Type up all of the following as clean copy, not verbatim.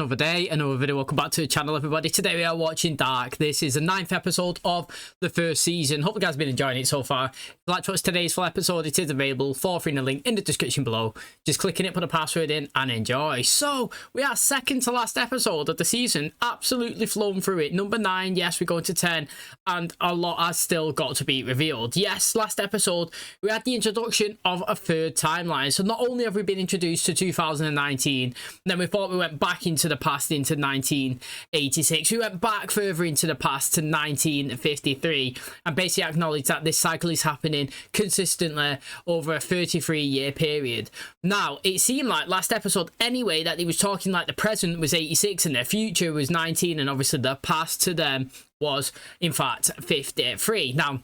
Another day, another video. Welcome back to the channel, everybody. Today we are watching Dark. This is the 9th episode of the first season. Hope you guys have been enjoying it so far. If you'd like to watch today's full episode, it is available for free in the link in the description below. Just click in it, put a password in, and enjoy. So, we are second to last episode of the season. Absolutely flown through it. Number 9, yes, we're going to 10, and a lot has still got to be revealed. Yes, last episode, we had the introduction of a third timeline. So, not only have we been introduced to 2019, then we thought we went back into the past, into 1986. We went back further into the past to 1953 and basically acknowledged that this cycle is happening consistently over a 33-year period. Now, it seemed like last episode anyway that he was talking like the present was 86 and their future was 19, and obviously the past to them was in fact 53. Now,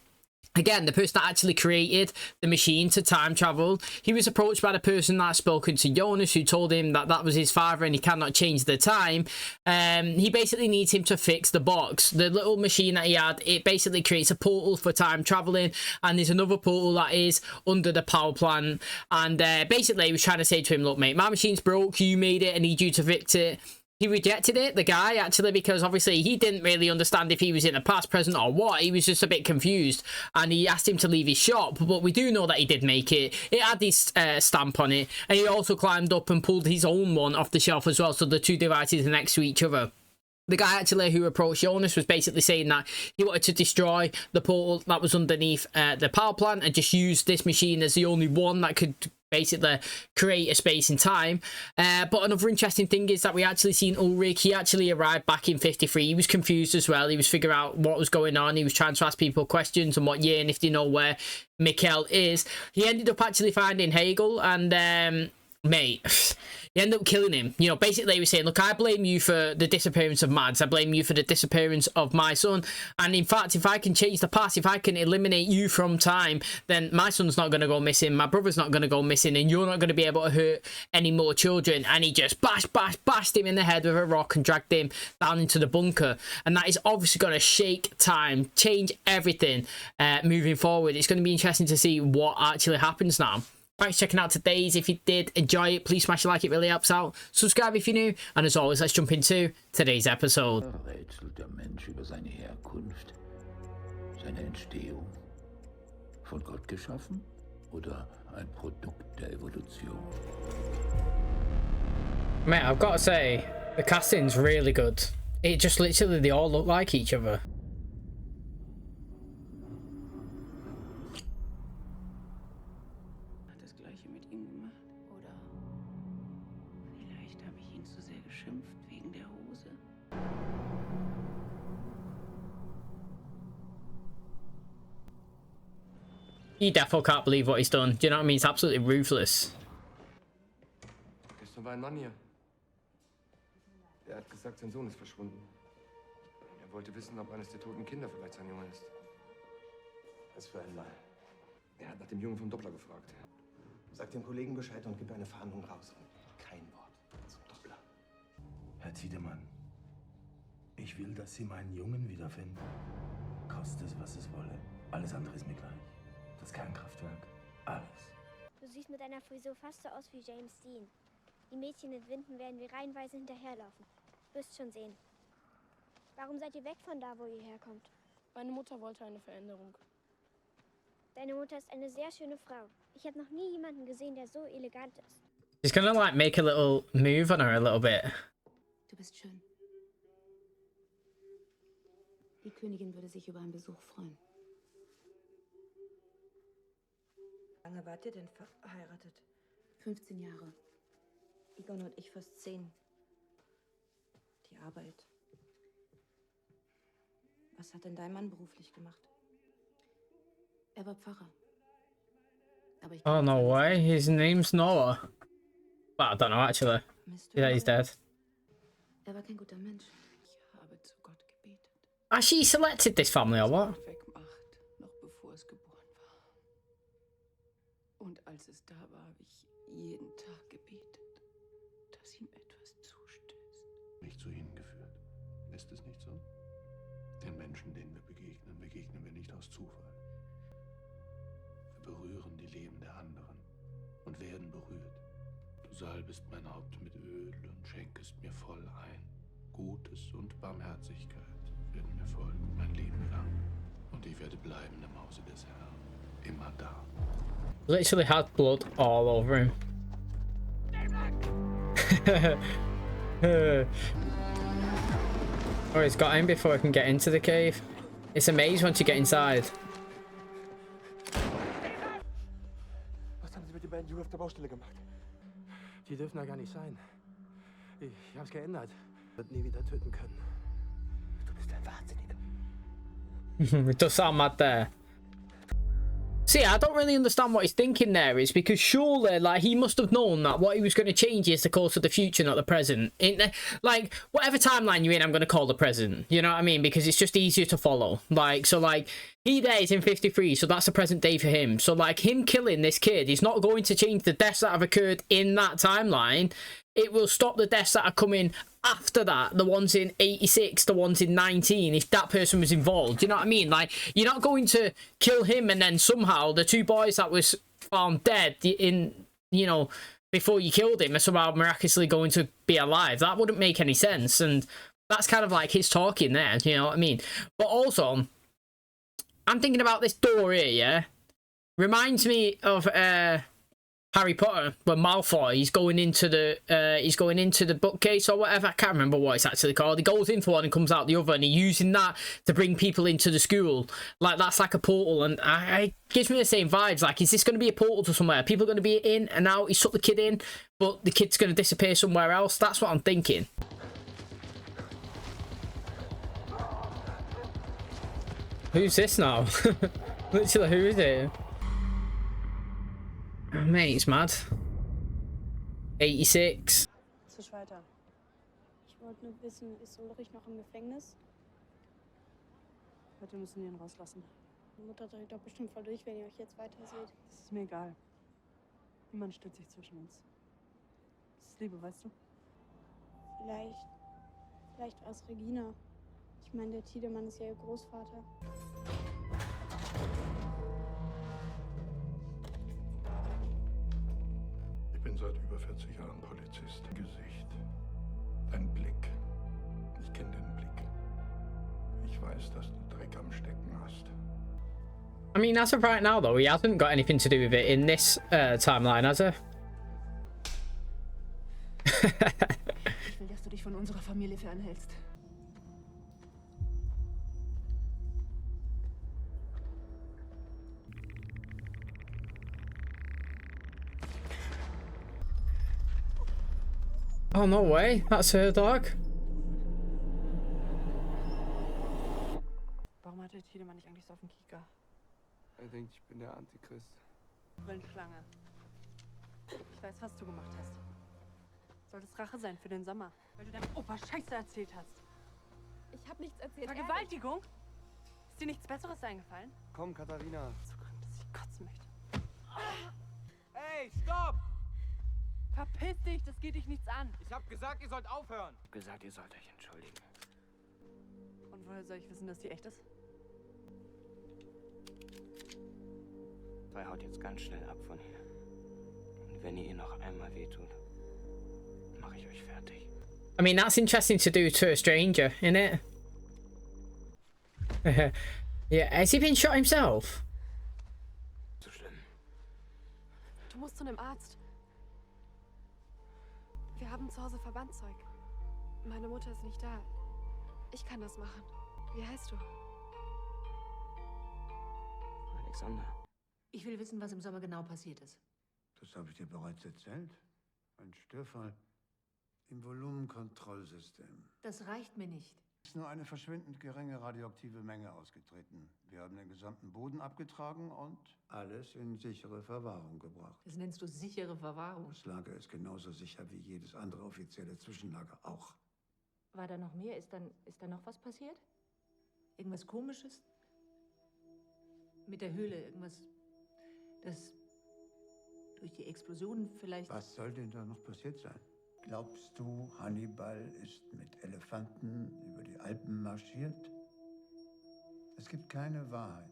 again, the person that actually created the machine to time travel, he was approached by the person that had spoken to Jonas, who told him that that was his father and he cannot change the time. He basically needs him to fix the box. The little machine that he had, it basically creates a portal for time traveling, and there's another portal that is under the power plant. And basically, he was trying to say to him, look, mate, my machine's broke, you made it, I need you to fix it. He rejected it, the guy, actually, because obviously he didn't really understand if he was in the past, present, or what. He was just a bit confused, and he asked him to leave his shop, but we do know that he did make it. It had his stamp on it, and he also climbed up and pulled his own one off the shelf as well, so the two devices are next to each other. The guy actually who approached Jonas was basically saying that he wanted to destroy the portal that was underneath the power plant and just use this machine as the only one that could basically create a space in time. But another interesting thing is that we actually seen Ulrich. He actually arrived back in 53. He was confused as well. He was figuring out what was going on. He was trying to ask people questions and what year and if they know where Mikkel is. He ended up actually finding Hegel, and mate, he ended up killing him. You know, basically he was saying, look, I blame you for the disappearance of Mads. I blame you for the disappearance of my son. And in fact, if I can change the past, if I can eliminate you from time, then my son's not going to go missing, my brother's not going to go missing, and you're not going to be able to hurt any more children. And he just bashed him in the head with a rock and dragged him down into the bunker. And that is obviously going to shake time, change everything moving forward. It's going to be interesting to see what actually happens now. Thanks for checking out today's. If you did enjoy it, please smash a like, it really helps out. Subscribe if you're new, and as always, let's jump into today's episode. Rätselt der Mensch über seine Herkunft, seine Entstehung. Von Gott geschaffen oder ein Produkt der Evolution? Mate, I've got to say, the casting's really good. It just literally, they all look like each other. He definitely can't believe what he's done. Do you know what I mean? It's absolutely ruthless. Gestern war ein Mann hier. Der hat gesagt, sein Sohn ist verschwunden. Er wollte wissen, ob eines der toten Kinder vielleicht sein Junge ist. Was für ein Mann. Er hat nach dem Jungen vom Doppler gefragt. Sag dem Kollegen Bescheid und gib eine Fahndung raus. Kein Wort zum Doppler. Herr Tiedemann, ich will, dass Sie meinen Jungen wiederfinden. Koste es, was es wolle. Alles andere ist mir gleich. Das Kernkraftwerk. Alles. Du siehst mit deiner Frisur fast so aus wie James Dean. Die Mädchen in Winden werden wir reihenweise hinterherlaufen. Wirst schon sehen. Warum seid ihr weg von da, wo ihr herkommt? Meine Mutter wollte eine Veränderung. Deine Mutter ist eine sehr schöne Frau. Ich habe noch nie jemanden gesehen, der so elegant ist. He's gonna like make a little move on her a little bit. Du bist schön. Die Königin würde sich über einen Besuch freuen. Wie lange wart ihr denn verheiratet? 15 Jahre. Egon und ich fast 10. Die Arbeit. Was hat denn dein Mann beruflich gemacht? Er war Pfarrer. Aber ich Oh, no way. His name's Noah. Well, I don't know, actually. Yeah, he's dead. Er war kein guter Mensch. Ich habe zu Gott gebetet. Has she selected this family or what? Wegmacht, noch bevor es geboren war. Und als es da war, habe ich jeden Tag gebetet, dass ihm etwas zustößt. Nicht zu Ihnen geführt. Ist es nicht so? Den Menschen, denen wir begegnen, begegnen wir nicht aus Zufall. Wir berühren die Leben der anderen und werden berührt. Du salbest mein Haupt mit Öl und schenkest mir voll ein. Gutes und Barmherzigkeit werden mir folgen mein Leben lang. Und ich werde bleiben im Hause des Herrn. Immer da. Literally had blood all over him. Oh, he's got him before I can get into the cave. It's a maze once you get inside. Was haben Sie mit den beiden Jungen auf der Baustelle gemacht? Die dürfen da gar nicht sein. Ich hab's geändert. Wird nie wieder töten können. Du bist ein Wahnsinniger. It does sound mad there. See, I don't really understand what he's thinking there is because surely, like, he must have known that what he was going to change is the course of the future, not the present. Like, whatever timeline you're in, I'm going to call the present. You know what I mean? Because it's just easier to follow. Like, so, like, he there is in 53, so that's the present day for him. So, like, him killing this kid is not going to change the deaths that have occurred in that timeline. It will stop the deaths that are coming after that, the ones in 86, the ones in 19, if that person was involved. You know what I mean? Like, you're not going to kill him and then somehow the two boys that was found dead in, you know, before you killed him are somehow miraculously going to be alive. That wouldn't make any sense. And that's kind of like his talking there, you know what I mean? But also, I'm thinking about this door here, yeah? Reminds me of Harry Potter, when Malfoy he's going into the bookcase or whatever. I can't remember what it's actually called. He goes into one and comes out the other, and he's using that to bring people into the school. Like, that's like a portal, and it gives me the same vibes. Like, is this going to be a portal to somewhere? People are going to be in and out. He sucked the kid in, but the kid's going to disappear somewhere else. That's what I'm thinking. Who's this now? Literally, who is it? Oh, mate, it's mad. 86. Zisch weiter. Ich wollte nur wissen, ist Ulrich noch im Gefängnis? Heute müssen wir ihn rauslassen. Die Mutter dreht doch bestimmt voll durch, wenn ihr euch jetzt weiter seht. Das ist mir egal. Niemand stellt sich zwischen uns. Das ist Liebe, weißt du? Vielleicht war es Regina. Ich meine, der Tiedemann ist ja ihr Großvater. Ich bin seit über 40 Jahren Polizist. Gesicht. Dein Blick. Ich kenne den Blick. Ich weiß, dass du Dreck am Stecken hast. I mean, as of right now, though, he hasn't got anything to do with it in this timeline, has he? Ich will, dass du dich von unserer Familie fernhältst. Oh, no way. That's her dog. Warum hat der Tiedemann nicht eigentlich so auf den Kieker? Er denkt, ich bin der Antichrist. Schlange. Ich weiß, was du gemacht hast. Solltest Rache sein für den Sommer, weil du deinem Opa Scheiße erzählt hast. Ich hab nichts erzählt. Vergewaltigung? Ist dir nichts Besseres eingefallen? Komm, Katharina. So krank, dass ich kotzen möchte. Hey, stopp! Verpiss dich, das geht dich nichts an. Ich hab gesagt, ihr sollt aufhören. Ich hab gesagt, ihr sollt euch entschuldigen. Und woher soll ich wissen, dass die echt ist? Zwei haut jetzt ganz schnell ab von hier. Und wenn ihr ihr noch einmal wehtut, mache ich euch fertig. I mean, that's interesting to do to a stranger, isn't it? Yeah, has he been shot himself? So schlimm. Du musst zu einem Arzt. Wir haben zu Hause Verbandszeug. Meine Mutter ist nicht da. Ich kann das machen. Wie heißt du? Alexander. Ich will wissen, was im Sommer genau passiert ist. Das habe ich dir bereits erzählt. Ein Störfall im Volumenkontrollsystem. Das reicht mir nicht. Es ist nur eine verschwindend geringe radioaktive Menge ausgetreten. Wir haben den gesamten Boden abgetragen und alles in sichere Verwahrung gebracht. Das nennst du sichere Verwahrung. Das Lager ist genauso sicher wie jedes andere offizielle Zwischenlager auch. War da noch mehr? Ist da noch was passiert? Irgendwas Komisches? Mit der Höhle? Irgendwas, das durch die Explosion vielleicht... Was soll denn da noch passiert sein? Glaubst du, Hannibal ist mit Elefanten über die Alpen marschiert? Es gibt keine Wahrheit,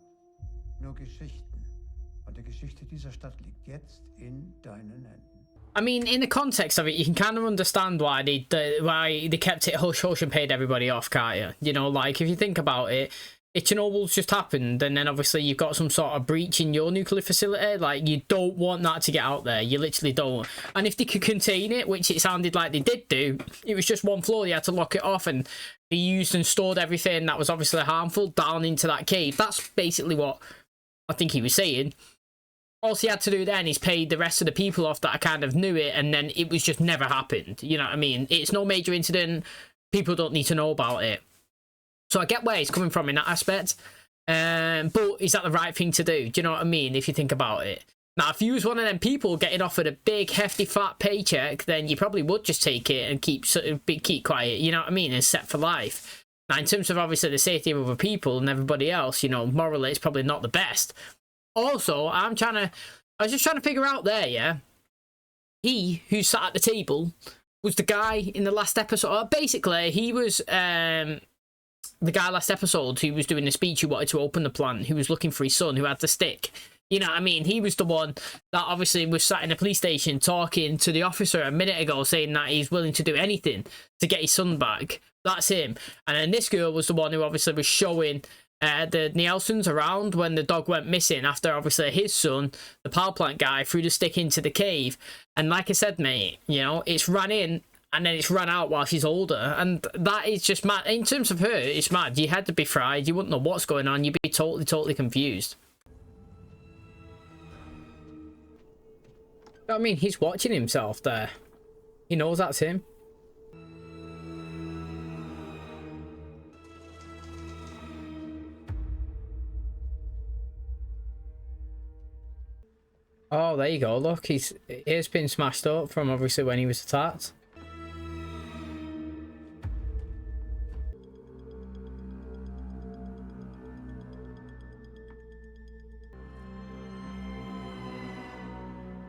nur Geschichten. Und die Geschichte dieser Stadt liegt jetzt in deinen Händen. I mean, in the context of it, you can kind of understand why they kept it hush hush and paid everybody off, can't you? You know, like, if you think about it, if Chernobyl's just happened, and then obviously you've got some sort of breach in your nuclear facility, like, you don't want that to get out there. You literally don't. And if they could contain it, which it sounded like they did do, it was just one floor, they had to lock it off, and they used and stored everything that was obviously harmful down into that cave. That's basically what I think he was saying. All he had to do then is pay the rest of the people off that kind of knew it, and then it was just never happened. You know what I mean? It's no major incident. People don't need to know about it. So I get where he's coming from in that aspect. But is that the right thing to do? Do you know what I mean? If you think about it. Now, if you was one of them people getting offered a big, hefty, fat paycheck, then you probably would just take it and keep quiet. You know what I mean? And set for life. Now, in terms of obviously the safety of other people and everybody else, you know, morally, it's probably not the best. Also, I was just trying to figure out there, yeah, he who sat at the table was the guy in the last episode. Basically, he was the guy last episode who was doing the speech who wanted to open the plant, who was looking for his son, who had the stick. You know what I mean? He was the one that obviously was sat in the police station talking to the officer a minute ago, saying that he's willing to do anything to get his son back. That's him. And then this girl was the one who obviously was showing the Nielsen's around when the dog went missing after obviously his son, the power plant guy, threw the stick into the cave. And like I said, mate, you know, it's ran in and then it's run out while she's older. And that is just mad. In terms of her, it's mad. You had to be fried. You wouldn't know what's going on. You'd be totally confused. I mean, he's watching himself there. He knows that's him. Oh, there you go. Look, his ear's been smashed up from obviously when he was attacked.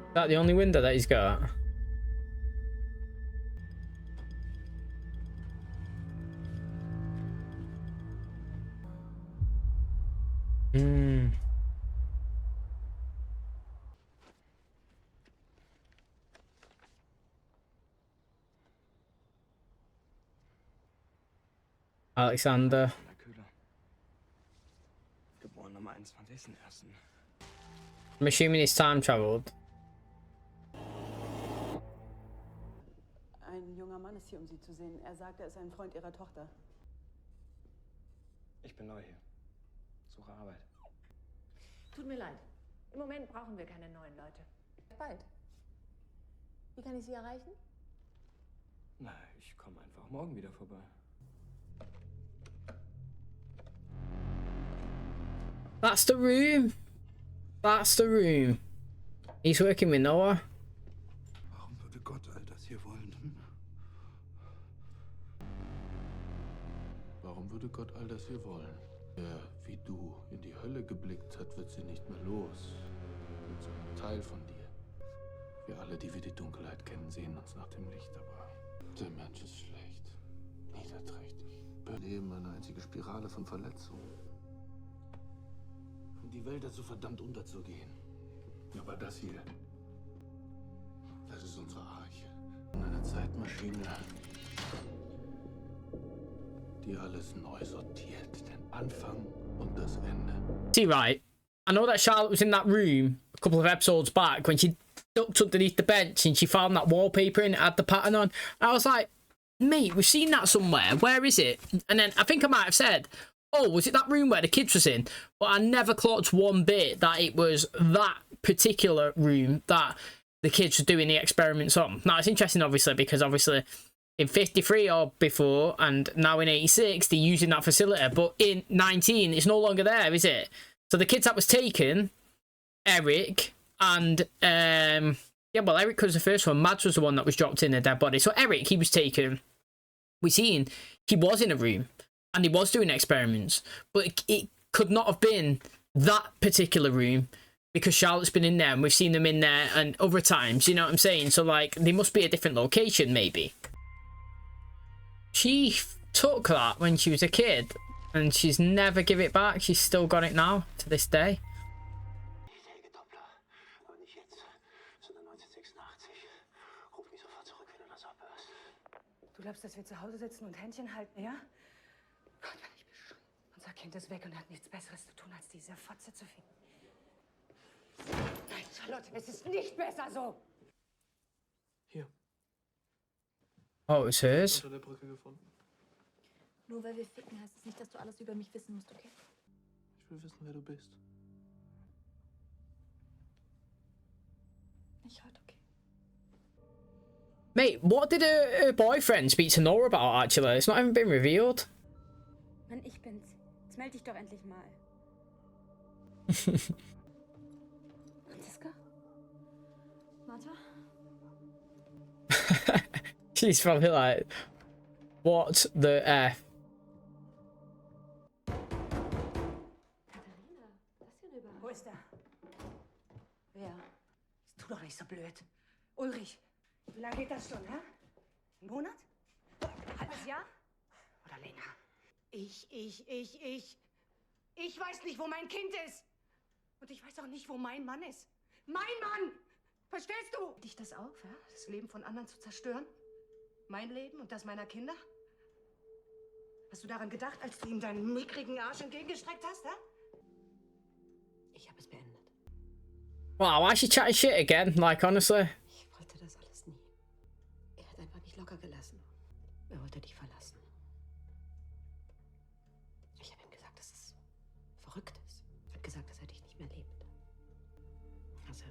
Is that the only window that he's got? Alexander. Geboren am 21.01. I'm assuming he's time traveled. Ein junger Mann ist hier, Sie zu sehen. Sagt, ist ein Freund Ihrer Tochter. Ich bin neu hier. Suche Arbeit. Tut mir leid. Im Moment brauchen wir keine neuen Leute. Bald. Wie kann ich Sie erreichen? Na, ich komme einfach morgen wieder vorbei. That's the room. That's the room. He's working with Noah. Warum würde Gott all das hier wollen? Warum würde Gott all das hier wollen? Wer wie du in die Hölle geblickt hat, wird sie nicht mehr los. Wird so ein Teil von dir. Wir alle, die wir die Dunkelheit kennen, sehen uns nach dem Licht, aber der Mensch ist schlecht, niederträchtig. Wir leben eine einzige Spirale von Verletzungen. Und die Welt ist so verdammt unterzugehen. Aber das hier, das ist unsere Arche. Eine Zeitmaschine, die alles neu sortiert. Den Anfang und das Ende. See, right, I know that Charlotte was in that room a couple of episodes back when she ducked underneath the bench and she found that wallpaper and it had the pattern on. I was like, mate, we've seen that somewhere. Where is it? And then I think I might have said, oh, was it that room where the kids was in? But I never clocked one bit that it was that particular room that the kids were doing the experiments on. Now, it's interesting, obviously, because obviously in 53 or before, and now in 86, they're using that facility. But in 19, it's no longer there, is it? So the kids that was taken, Eric, and, yeah, well, Eric was the first one. Mads was the one that was dropped in a dead body. So Eric, he was taken. We seen he was in a room. And he was doing experiments, but it could not have been that particular room because Charlotte's been in there and we've seen them in there and other times, you know what I'm saying? So, like, they must be a different location, maybe. She took that when she was a kid and she's never give it back. She's still got it now to this day. glaubst, dass wir zu Hause sitzen und Händchen halten, ja? Gott, bin ich bescheuert. Unser Kind ist weg und hat nichts Besseres zu tun, als diese Fotze zu finden. Nein, Charlotte, es ist nicht besser so. Hier. Oh, it's hers. Unter der Brücke gefunden. Nur weil wir ficken, heißt es nicht, dass du alles über mich wissen musst, okay? Ich will wissen, wer du bist. Ich halt, okay. Mate, what did her boyfriend speak to Nora about, actually? It's not even been revealed. Mann, ich bin's. Jetzt melde dich doch endlich mal. Franziska? Martha? She's probably like, what the F? Katharina, das ist ja eine Überraschung. Wo ist er? Wer? Tu doch nicht so blöd. Ulrich, wie lange geht das schon, hä? Ein Monat? Halbes Jahr? Oder länger? Ich weiß nicht, wo mein Kind ist. Und ich weiß auch nicht, wo mein Mann ist. Mein Mann! Verstehst du? Dich das auf, ja? Das Leben von anderen zu zerstören? Mein Leben und das meiner Kinder? Hast du daran gedacht, als du ihm deinen mickrigen Arsch entgegengestreckt hast, hä? Ich habe es beendet. Wow, why is she chatting shit again? Like, honestly. Ich wollte das alles nie. Er hat einfach nicht locker gelassen. Er wollte dich verlassen. Ich habe ihm gesagt, dass es verrückt ist. Er hat gesagt, dass er dich nicht mehr liebt. Also,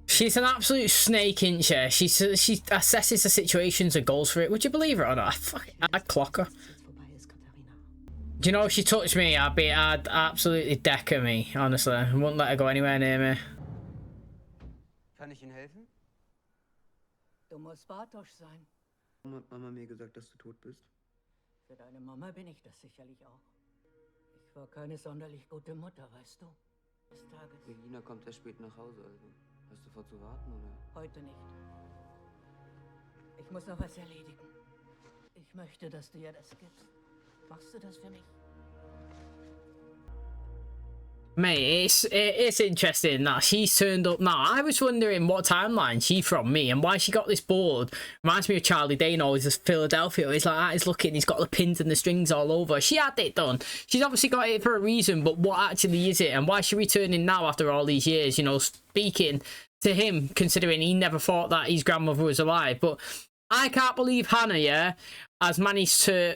She's an absolute snake, isn't she? She assesses the situations and goes for it. Would you believe her or not? I'd clock her. Do you know if she touched me, I'd absolutely deck her, me, honestly. I wouldn't let her go anywhere near me. Kann ich Ihnen helfen? du musst Bartosch sein. Warum hat Mama mir gesagt, dass du tot bist? Für deine Mama bin ich das sicherlich auch. Ich war keine sonderlich gute Mutter, weißt du? Des Tages. Regina kommt erst spät nach Hause, also. Hast du vor zu warten, oder? Heute nicht. Ich muss noch was erledigen. Ich möchte, dass du ihr das gibst. Machst du das für mich? Mate, it's interesting that she's turned up now. I was wondering what timeline she from me and why she got this board. Reminds me of Charlie Day in always Philadelphia. He's like that, he's looking, he's got the pins and the strings all over. She had it done. She's obviously got it for a reason, but what actually is it? And why is she returning now after all these years, you know, speaking to him, considering he never thought that his grandmother was alive. But I can't believe Hannah, yeah, has managed to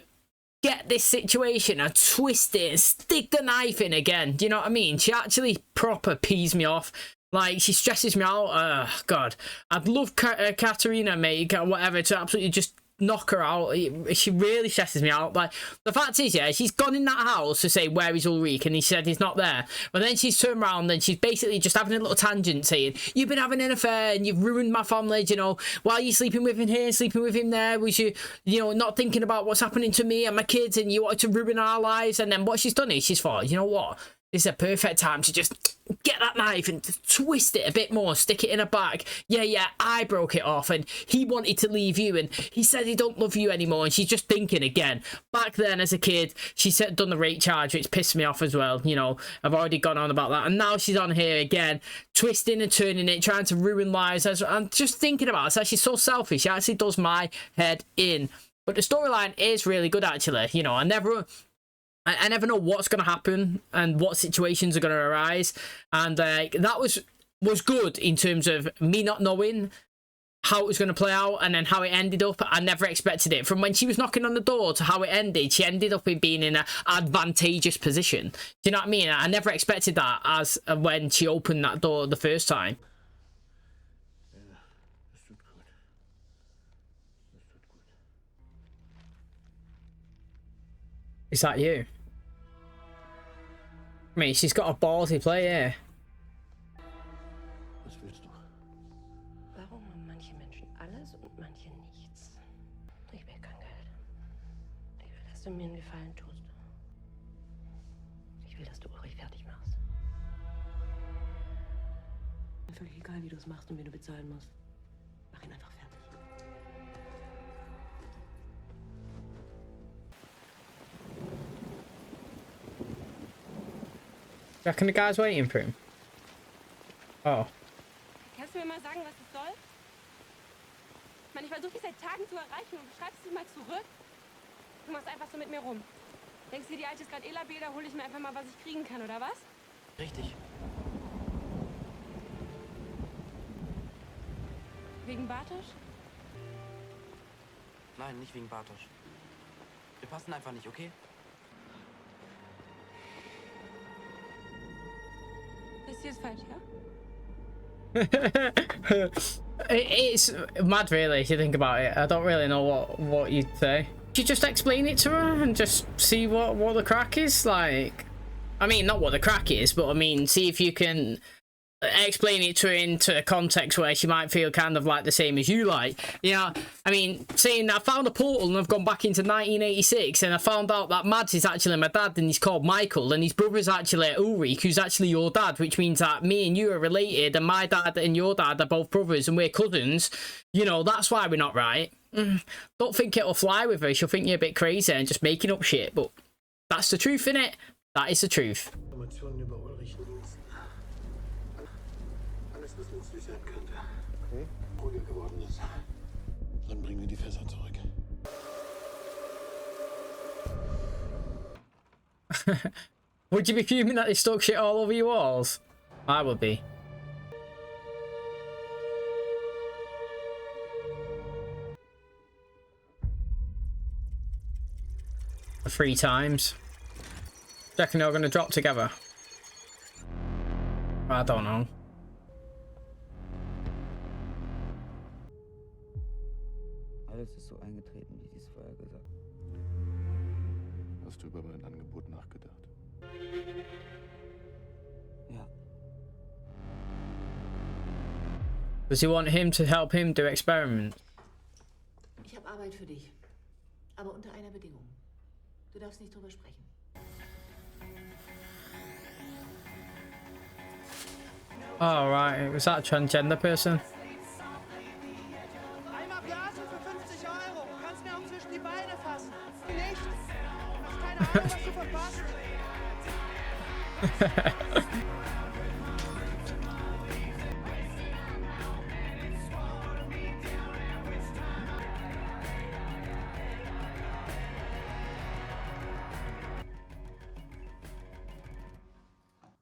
get this situation and twist it and stick the knife in again. Do you know what I mean? She actually proper pees me off. Like, she stresses me out. God. I'd love Katerina, mate, whatever, to absolutely just knock her out. She really stresses me out. Like, the fact is, yeah, she's gone in that house to say, where is Ulrich? And he said he's not there. But then she's turned around and she's basically just having a little tangent saying, you've been having an affair and you've ruined my family, you know, while you're sleeping with him here, sleeping with him there, was you know, not thinking about what's happening to me and my kids, and you wanted to ruin our lives. And then what she's done is she's thought, you know what? It's a perfect time to just get that knife and twist it a bit more, stick it in her back. Yeah, I broke it off and he wanted to leave you and he said he don't love you anymore. And she's just thinking again. Back then as a kid, she said done the rape charge, which pissed me off as well. You know, I've already gone on about that. And now she's on here again, twisting and turning it, trying to ruin lives. I'm just thinking about it. So she's so selfish. She actually does my head in. But the storyline is really good, actually. You know, I never know what's going to happen and what situations are going to arise. And that was good in terms of me not knowing how it was going to play out and then how it ended up. I never expected it. From when she was knocking on the door to how it ended, she ended up in being in an advantageous position. Do you know what I mean? I never expected that as when she opened that door the first time. Is that you? I mean, she's got a ballsy play here. Was willst du? Warum haben manche Menschen alles und manche nichts? Ich will kein Geld. Ich will, dass du mir einen Gefallen tust. Ich will, dass du Ulrich fertig machst. Mir völlig egal, wie du es machst und wie du bezahlen musst. Mach ihn einfach fertig. Reckon the guy's waiting for him? Oh. Kannst du mir mal sagen, was es soll? Mann, ich versuche dich seit Tagen zu erreichen und du schreibst dich mal zurück. Du machst einfach so mit mir rum. Denkst du, die Alte ist gerade labil, da hole ich mir einfach mal, was ich kriegen kann, oder was? Richtig. Wegen Bartosch? Nein, nicht wegen Bartosch. Wir passen einfach nicht, okay? Das hier ist falsch, ja? It's mad, really, if you think about it. I don't really know what you'd say. You just explain it to her and just see what the crack is like. I mean, not what the crack is, but I mean, see if you can explain it to her into a context where she might feel kind of like the same as you like. You know, I mean, saying I found a portal and I've gone back into 1986 and I found out that Mads is actually my dad and he's called Michael and his brother's actually Ulrich, who's actually your dad, which means that me and you are related and my dad and your dad are both brothers and we're cousins. You know, that's why we're not right. Don't think it'll fly with her. She'll think you're a bit crazy and just making up shit, but that's the truth, innit? That is the truth. Okay. Ruhiger geworden ist. Dann bringen wir die Fässer zurück. Would you be fuming that they stuck shit all over your walls? I would be. 3 times. Do you reckon they're gonna drop together? I don't know. Alles ist so eingetreten, wie sie es vorher gesagt haben. Hast du über mein Angebot nachgedacht? Ja. Does he want him to help him do experiments? Ich habe Arbeit für dich. Aber unter einer Bedingung. Du darfst nicht drüber sprechen. Oh, right. Was that a transgender person? Einmal Blasen für 50 Euro. Du kannst mir auch zwischen die Beine fassen. Nicht? Du hast keine Ahnung, was du verpasst.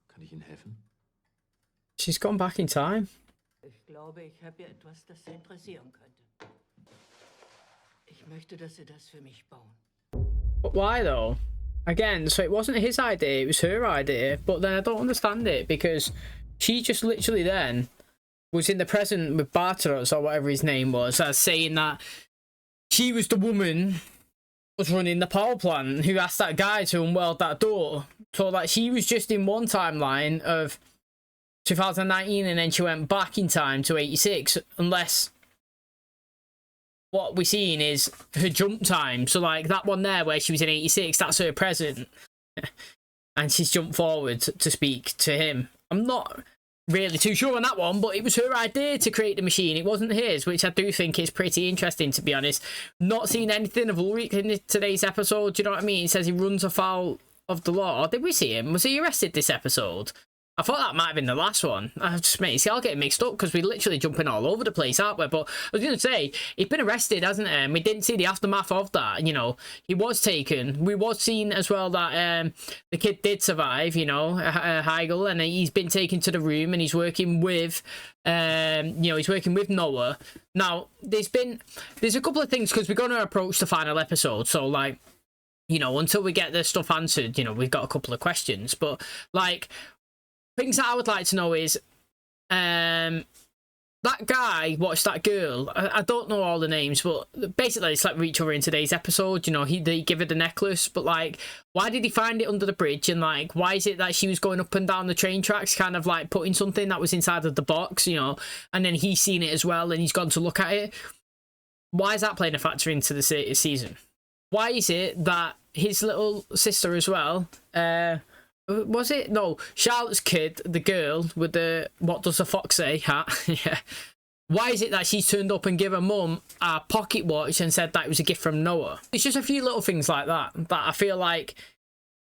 Kann ich Ihnen helfen? She's gone back in time. Ich glaube, ich habe ja etwas, das Sie interessieren könnte. Ich möchte, dass Sie das für mich bauen. But why though? Again, so it wasn't his idea, it was her idea. But then I don't understand it because she just literally then was in the present with Bartaros or whatever his name was, as saying that she was the woman was running the power plant who asked that guy to unweld that door. So that she was just in one timeline of 2019 and then she went back in time to 86, unless what we're seeing is her jump time. So like that one there where she was in 86, that's her present. And she's jumped forward to speak to him. I'm not really too sure on that one, but it was her idea to create the machine. It wasn't his, which I do think is pretty interesting, to be honest. Not seeing anything of Ulrich in today's episode, do you know what I mean? It says he runs afoul of the law. Did we see him? Was he arrested this episode? I thought that might have been the last one. See, I'll get mixed up because we're literally jumping all over the place, aren't we? But I was going to say, he's been arrested, hasn't he? And we didn't see the aftermath of that, you know. He was taken. We was seeing as well that the kid did survive, you know, Heigl, and he's been taken to the room and he's working with, you know, he's working with Noah. Now, there's a couple of things because we're going to approach the final episode. So, like, you know, until we get this stuff answered, you know, we've got a couple of questions. But, like, things that I would like to know is, that guy watched that girl. I don't know all the names, but basically it's like with each other in today's episode. You know, they give her the necklace, but like, why did he find it under the bridge? And like, why is it that she was going up and down the train tracks, kind of like putting something that was inside of the box, you know, and then he's seen it as well and he's gone to look at it? Why is that playing a factor into the season? Why is it that his little sister as well, was it? No, Charlotte's kid, the girl with the what does the fox say hat. Yeah. Why is it that she's turned up and give her mum a pocket watch and said that it was a gift from Noah? It's just a few little things like that I feel like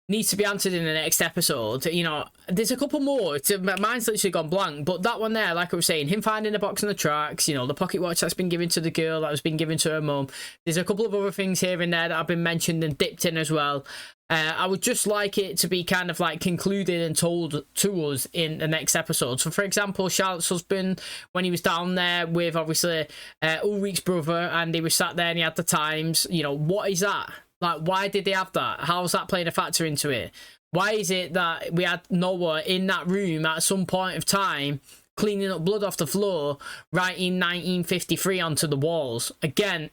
needs to be answered in the next episode. You know, there's a couple more. Mine's literally gone blank, but that one there, like I was saying, him finding the box on the tracks, you know, the pocket watch that's been given to the girl that has been given to her mum. There's a couple of other things here and there that have been mentioned and dipped in as well. I would just like it to be kind of like concluded and told to us in the next episode. So, for example, Charlotte's husband, when he was down there with obviously Ulrich's brother, and he was sat there and he had the Times, you know, what is that? Like, why did they have that? How's that playing a factor into it? Why is it that we had Noah in that room at some point of time cleaning up blood off the floor, writing 1953 onto the walls? Again,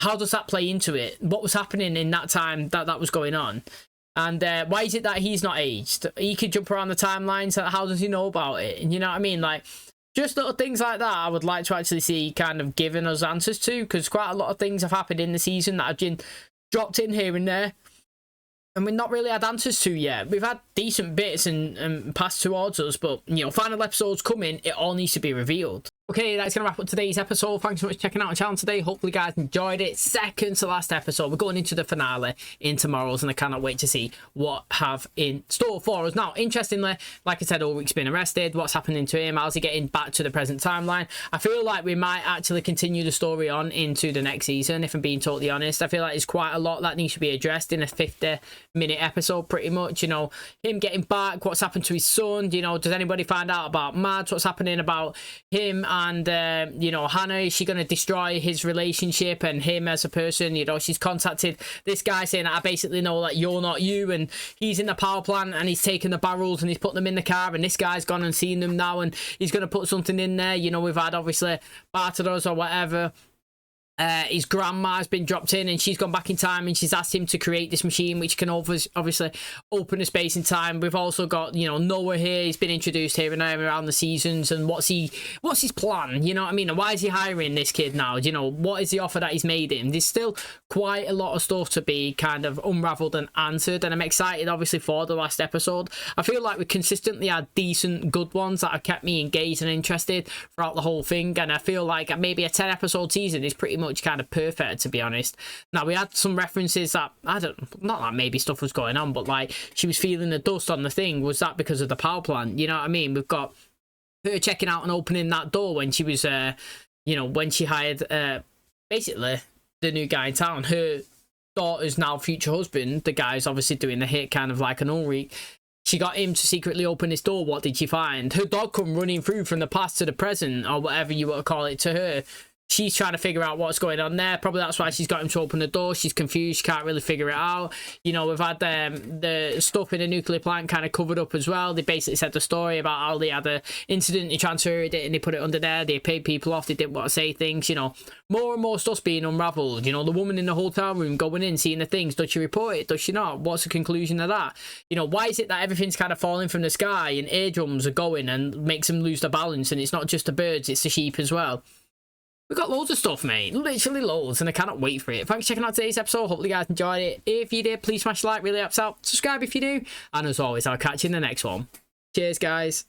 how does that play into it? What was happening in that time that was going on? And why is it that he's not aged? He could jump around the timelines. So how does he know about it? And you know what I mean? Like, just little things like that I would like to actually see kind of giving us answers to, because quite a lot of things have happened in the season that have been dropped in here and there, and we've not really had answers to yet. We've had decent bits and passed towards us, but, you know, final episodes coming, it all needs to be revealed. Okay, that's going to wrap up today's episode. Thanks so much for checking out the channel today. Hopefully you guys enjoyed it. Second to last episode. We're going into the finale in tomorrow's, and I cannot wait to see what have in store for us. Now, interestingly, like I said, Ulrich's been arrested. What's happening to him? How's he getting back to the present timeline? I feel like we might actually continue the story on into the next season, if I'm being totally honest. I feel like there's quite a lot that needs to be addressed in a 50-minute episode, pretty much. You know, him getting back, what's happened to his son, you know, does anybody find out about Mads? What's happening about him and you know, Hannah? Is she going to destroy his relationship and him as a person? You know, she's contacted this guy saying that I basically know that you're not you, and he's in the power plant and he's taking the barrels and he's putting them in the car, and this guy's gone and seen them now and he's going to put something in there. You know, we've had obviously Bartados or whatever. His grandma's been dropped in and she's gone back in time and she's asked him to create this machine which can obviously open a space in time. We've also got, you know, Noah here. He's been introduced here and there around the seasons, and what's his plan? You know what I mean? And why is he hiring this kid now? You know, what is the offer that he's made him? There's still quite a lot of stuff to be kind of unraveled and answered, and I'm excited obviously for the last episode. I feel like we consistently had decent good ones that have kept me engaged and interested throughout the whole thing, and I feel like maybe a 10 episode season is pretty much kind of perfect, to be honest. Now, we had some references that not that maybe stuff was going on, but like she was feeling the dust on the thing. Was that because of the power plant? You know what I mean? We've got her checking out and opening that door when she was you know, when she hired basically the new guy in town. Her daughter's now future husband, the guy's obviously doing the hit, kind of like an Ulrich. She got him to secretly open this door. What did she find? Her dog come running through from the past to the present, or whatever you want to call it, to her. She's trying to figure out what's going on there. Probably that's why she's got him to open the door. She's confused. She can't really figure it out. You know, we've had the stuff in the nuclear plant kind of covered up as well. They basically said the story about how they had an incident, they transferred it and they put it under there. They paid people off. They didn't want to say things. You know, more and more stuff's being unraveled. You know, the woman in the hotel room going in, seeing the things. Does she report it? Does she not? What's the conclusion of that? You know, why is it that everything's kind of falling from the sky and eardrums are going and makes them lose the balance? And it's not just the birds, it's the sheep as well. We've got loads of stuff, mate. Literally loads, and I cannot wait for it. Thanks for checking out today's episode. Hopefully you guys enjoyed it. If you did, please smash the like. Really helps out. Subscribe if you do. And as always, I'll catch you in the next one. Cheers, guys.